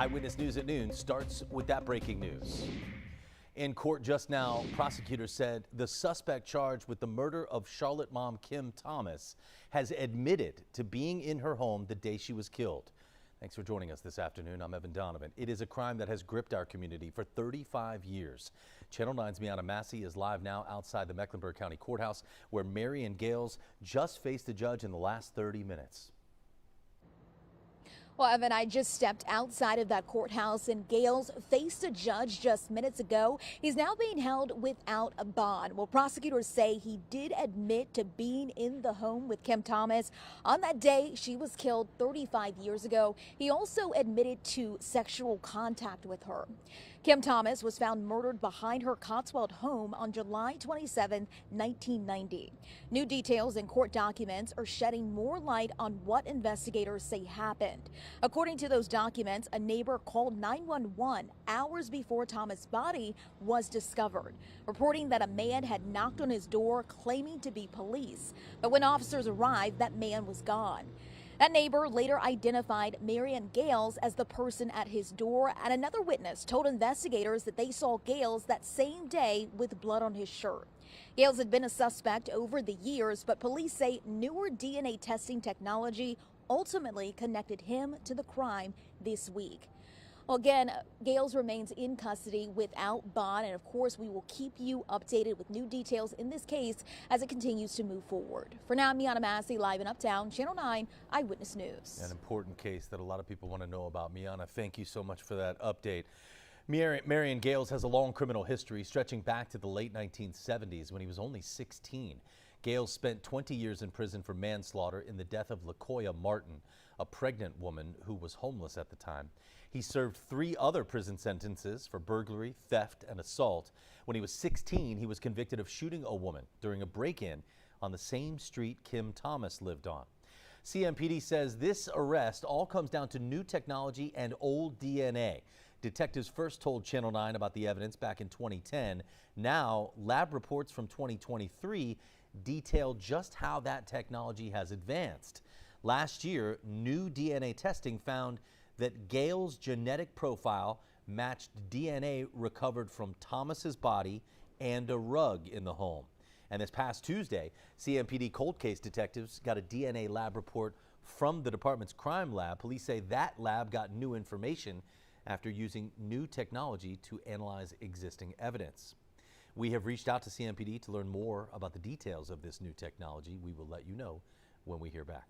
Eyewitness News at noon starts with that breaking news. In court just now, prosecutors said the suspect charged with the murder of Charlotte mom Kim Thomas has admitted to being in her home the day she was killed. Thanks for joining us this afternoon. I'm Evan Donovan. It is a crime that has gripped our community for 35 years. Channel 9's Miana Massey is live now outside the Mecklenburg County Courthouse, where Marion Gales just faced the judge in the last 30 minutes. Well, Evan, I just stepped outside of that courthouse and Gales faced a judge just minutes ago. He's now being held without a bond. Well, prosecutors say he did admit to being in the home with Kim Thomas on that day she was killed 35 years ago. He also admitted to sexual contact with her. Kim Thomas was found murdered behind her Cotswold home on July 27, 1990. New details in court documents are shedding more light on what investigators say happened. According to those documents, a neighbor called 911 hours before Thomas' body was discovered, reporting that a man had knocked on his door claiming to be police. But when officers arrived, that man was gone. That neighbor later identified Marion Gales as the person at his door, and another witness told investigators that they saw Gales that same day with blood on his shirt. Gales had been a suspect over the years, but police say newer DNA testing technology ultimately connected him to the crime this week. Well, again, Gales remains in custody without bond, and of course we will keep you updated with new details in this case as it continues to move forward. For now, Miana Massey, live in Uptown, Channel 9 Eyewitness News. An important case that a lot of people want to know about. Miana, thank you so much for that update. Marion Gales has a long criminal history stretching back to the late 1970s when he was only 16. Gales spent 20 years in prison for manslaughter in the death of LaCoya Martin, a pregnant woman who was homeless at the time. He served 3 other prison sentences for burglary, theft, and assault. When he was 16, he was convicted of shooting a woman during a break-in on the same street Kim Thomas lived on. CMPD says this arrest all comes down to new technology and old DNA. Detectives first told Channel 9 about the evidence back in 2010. Now, lab reports from 2023 detail just how that technology has advanced. Last year, new DNA testing found that Gales' genetic profile matched DNA recovered from Thomas's body and a rug in the home. And this past Tuesday, CMPD cold case detectives got a DNA lab report from the department's crime lab. Police say that lab got new information after using new technology to analyze existing evidence. We have reached out to CMPD to learn more about the details of this new technology. We will let you know when we hear back.